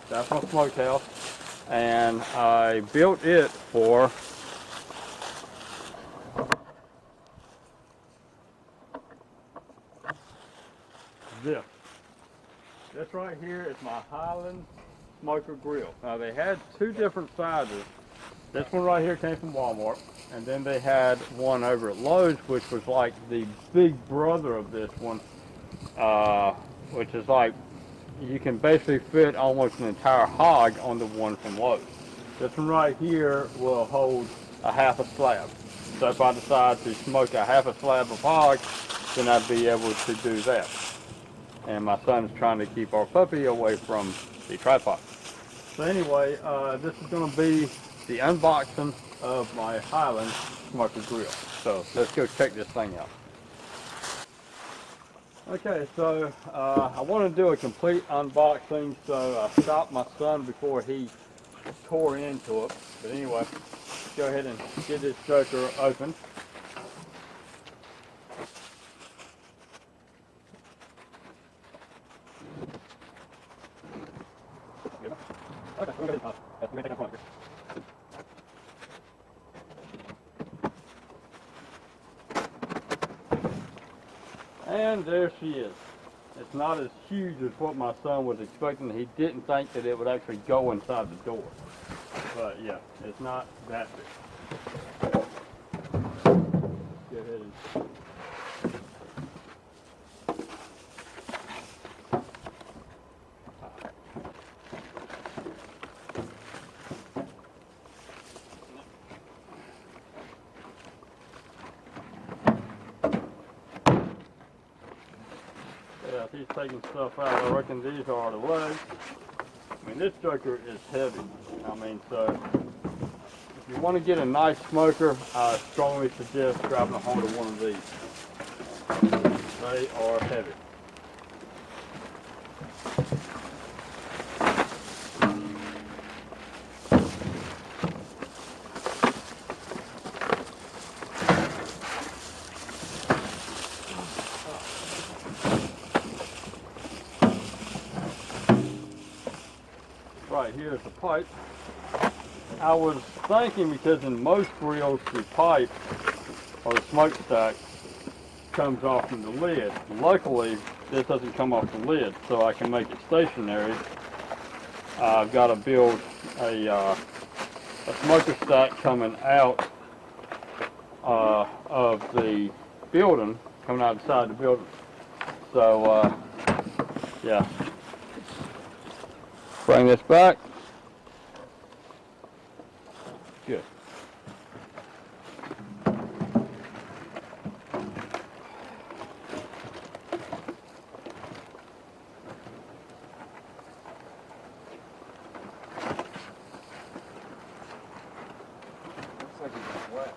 That's my smokehouse. And I built it for this. This right here is my Highland smoker grill. Now they had two different sizes. This one right here came from Walmart, and then they had one over at Lowe's, which was like the big brother of this one, which is like, you can basically fit almost an entire hog on the one from Lowe's. This one right here will hold a half a slab. So if I decide to smoke a half a slab of hog, then I'd be able to do that. And my son's trying to keep our puppy away from the tripod. So anyway, this is going to be the unboxing of my Highland smoker grill. So let's go check this thing out. Okay, so I want to do a complete unboxing, so I stopped my son before he tore into it. But anyway, let's go ahead and get this joker open. And there she is. It's not as huge as what my son was expecting. He didn't think that it would actually go inside the door. But yeah, it's not that big. Go ahead and he's taking stuff out. I reckon these are the legs. I mean, this joker is heavy. I mean, so if you want to get a nice smoker, I strongly suggest grabbing a hold of one of these. They are heavy. Right, here's the pipe. I was thinking, because in most grills the pipe or the smokestack comes off from the lid. Luckily this doesn't come off the lid, so I can make it stationary. I've got to build a smokestack coming out of the building, coming outside the building. So yeah. Bring this back. Good. Looks like it's wet.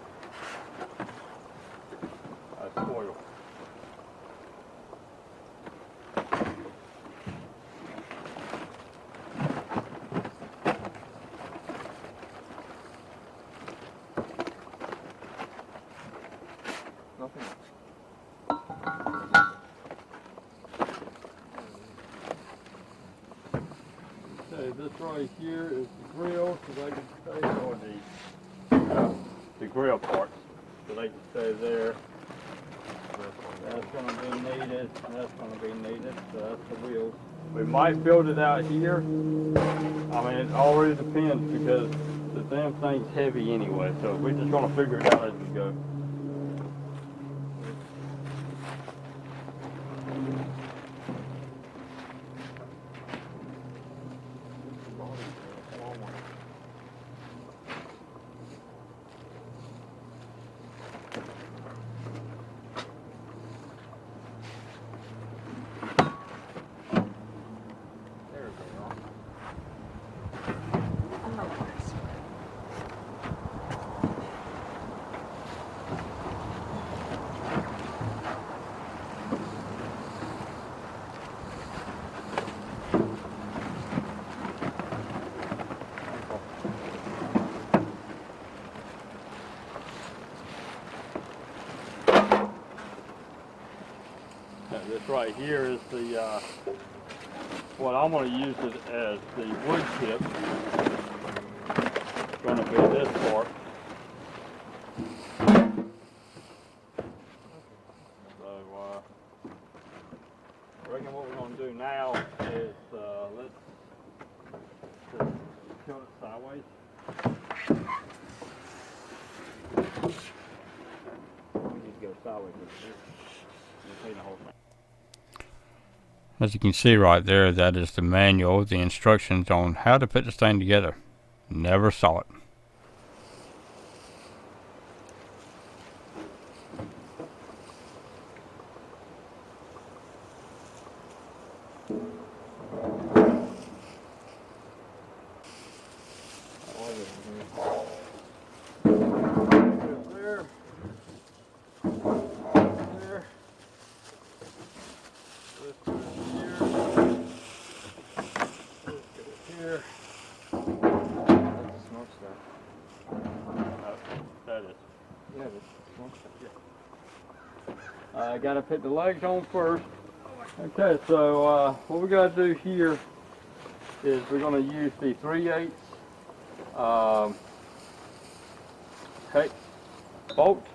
That's oil. Nothing. Okay, this right here is the grill, so they can stay, or the grill parts, so they can stay there. That's going to be needed, that's going to be needed, so that's the wheels. We might build it out here. I mean, it already depends, because the damn thing's heavy anyway, so we're just going to figure it out as we go. This right here is the what I'm going to use it as the wood chip. It's going to be this part. So I reckon what we're going to do now is let's just tilt it sideways. We need to go sideways with this. Clean the whole thing. As you can see right there, that is the manual, the instructions on how to put this thing together. Never saw it. I gotta put the legs on first. Okay, so what we gotta do here is we're gonna use the 3/8 hex bolt,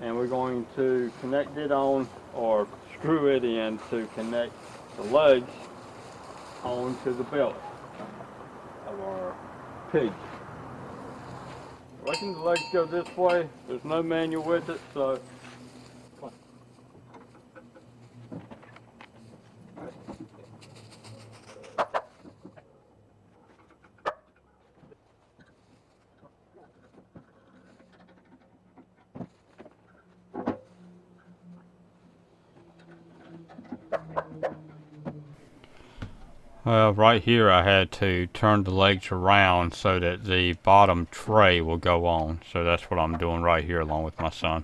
and we're going to connect it on, or screw it in to connect the legs onto the belly of our pig. I reckon the legs go this way. There's no manual with it, so right here I had to turn the legs around so that the bottom tray will go on. So that's what I'm doing right here along with my son.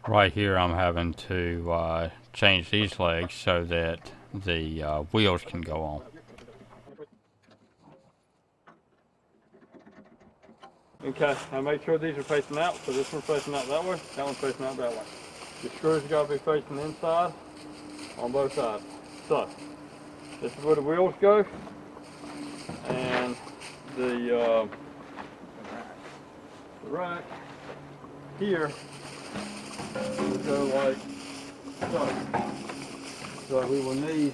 Right here I'm having to change these legs so that the wheels can go on. Okay, now make sure these are facing out. So this one's facing out that way, that one's facing out that way. The screws got to be facing inside on both sides. So this is where the wheels go, and the rack here will go like so. So we will need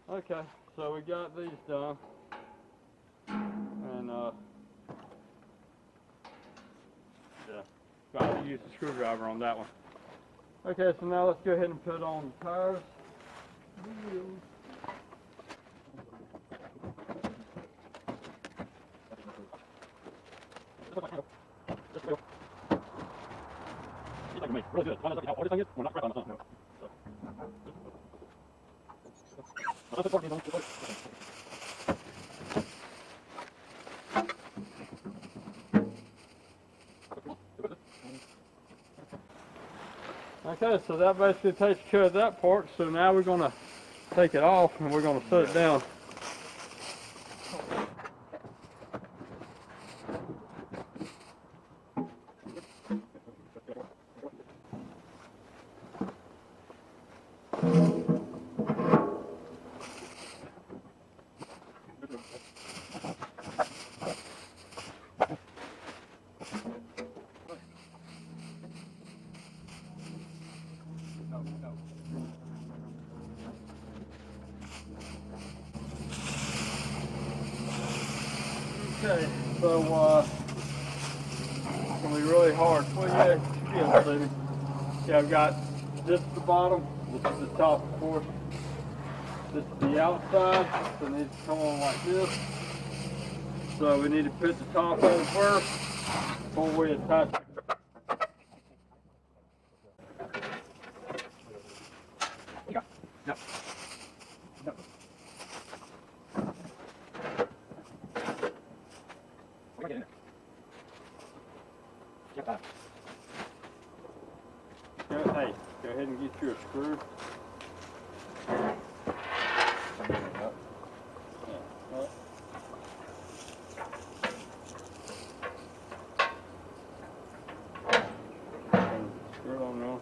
okay, so we got these done, and yeah, got to use the screwdriver on that one. Okay, so now let's go ahead and put on the tires. Okay, so that basically takes care of that part. So now we're going to take it off and we're going to set it down. Okay, so it's going to be really hard. Well, yeah, you should be able to see me. Yeah, I've got this at the bottom, this is the top, of course. This is the outside, so it needs to come on like this. So we need to put the top on first before we attach it. Hey, go ahead and get you a screw. Screw it on there.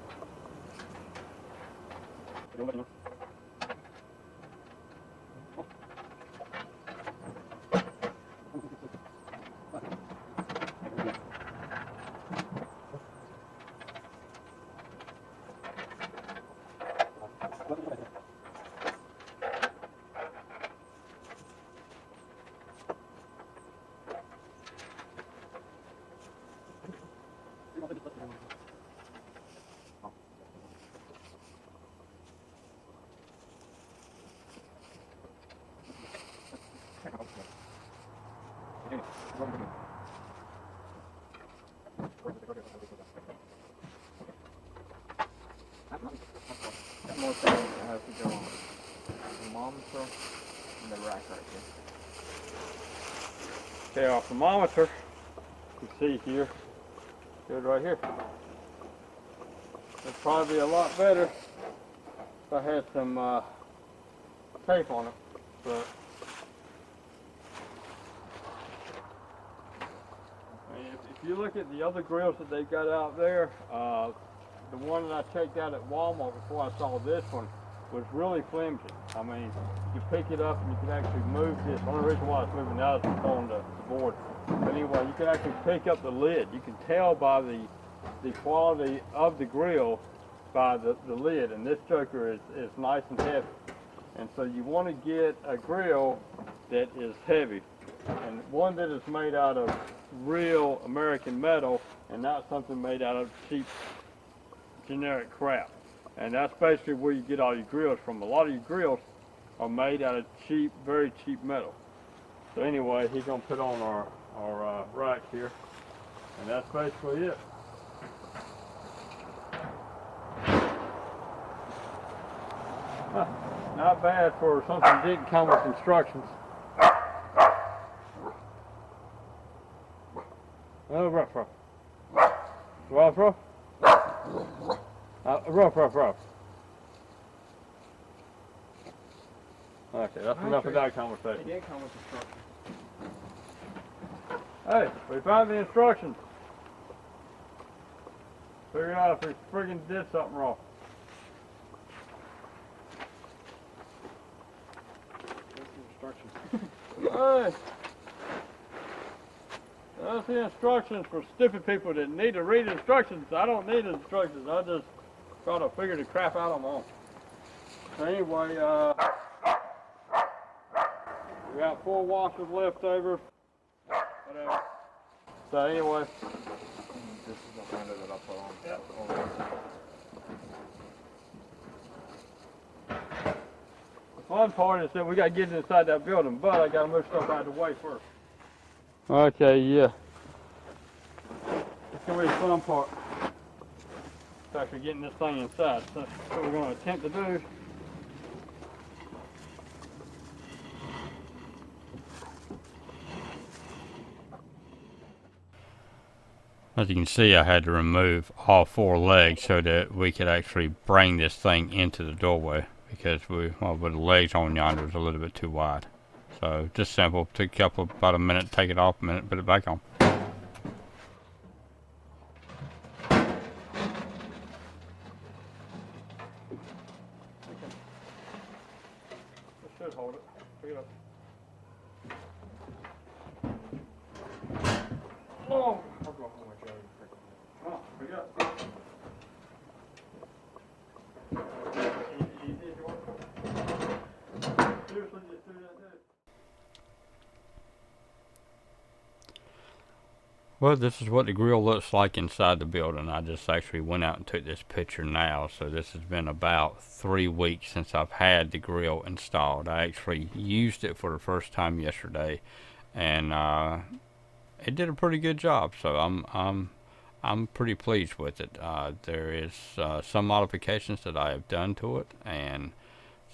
Got more things that have to go on. The thermometer and the rack right there. Okay, our thermometer, you can see here, good right here. It'd probably be a lot better if I had some tape on it, but I mean, if you look at the other grills that they've got out there, the one that I checked out at Walmart before I saw this one was really flimsy. I mean, you could pick it up and you could actually move this. The only reason why it's moving now is it's on the board. But anyway, you can actually pick up the lid. You can tell by the quality of the grill by the lid, and this joker is nice and heavy. And so you want to get a grill that is heavy, and one that is made out of real American metal and not something made out of cheap generic crap. And that's basically where you get all your grills from. A lot of your grills are made out of cheap, very cheap metal. So anyway, he's gonna put on our rack here, and that's basically it. Not bad for something that didn't come with instructions. Oh, rough. Rough. Rough. Okay, that's enough of that conversation. It did come with instructions. Hey, we found the instructions. Figure out if we friggin' did something wrong. Hey, that's the instructions for stupid people that need to read instructions. I don't need instructions. I just try to figure the crap out on my own. So anyway, we got 4 washers left over. Whatever. So anyway, This is the handle that I put on. Yep. The fun part is that we got to get inside that building, but I got to move stuff out of the way first. Okay, yeah. It's going to be the fun part. It's actually getting this thing inside. So that's what we're going to attempt to do. As you can see, I had to remove all 4 legs so that we could actually bring this thing into the doorway, because with the legs on yonder was a little bit too wide. So just simple. Took about a minute, take it off, a minute, put it back on. This should hold it. Pick it up. Oh! We got seriously, just do that. Well, this is what the grill looks like inside the building. I just actually went out and took this picture now. So this has been about 3 weeks since I've had the grill installed. I actually used it for the first time yesterday, and it did a pretty good job. So I'm pretty pleased with it. There is some modifications that I have done to it, and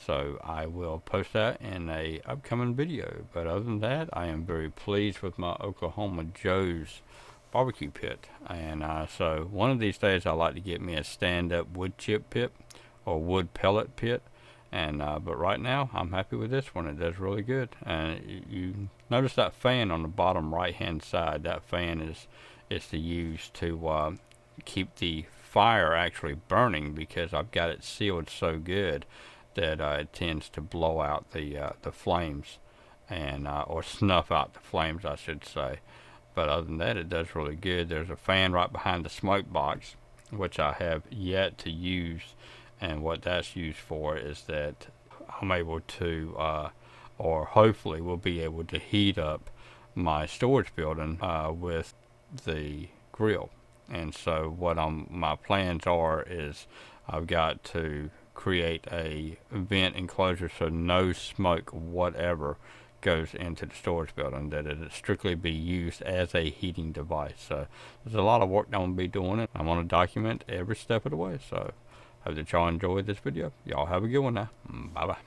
So I will post that in a upcoming video. But other than that, I am very pleased with my Oklahoma Joe's barbecue pit. And so one of these days I like to get me a stand-up wood chip pit or wood pellet pit. And but right now I'm happy with this one. It does really good. And you notice that fan on the bottom right hand side. That fan is to use to keep the fire actually burning, because I've got it sealed so good that it tends to blow out the flames, and or snuff out the flames, I should say. But other than that, it does really good. There's a fan right behind the smoke box, which I have yet to use, and what that's used for is that I'm able to, or hopefully will be able to heat up my storage building with the grill. And so what my plans are is I've got to create a vent enclosure so no smoke whatever goes into the storage building, that it strictly be used as a heating device. So there's a lot of work that I'm going to be doing, and I'm going to document every step of the way. So hope that y'all enjoyed this video. Y'all have a good one now. Bye bye.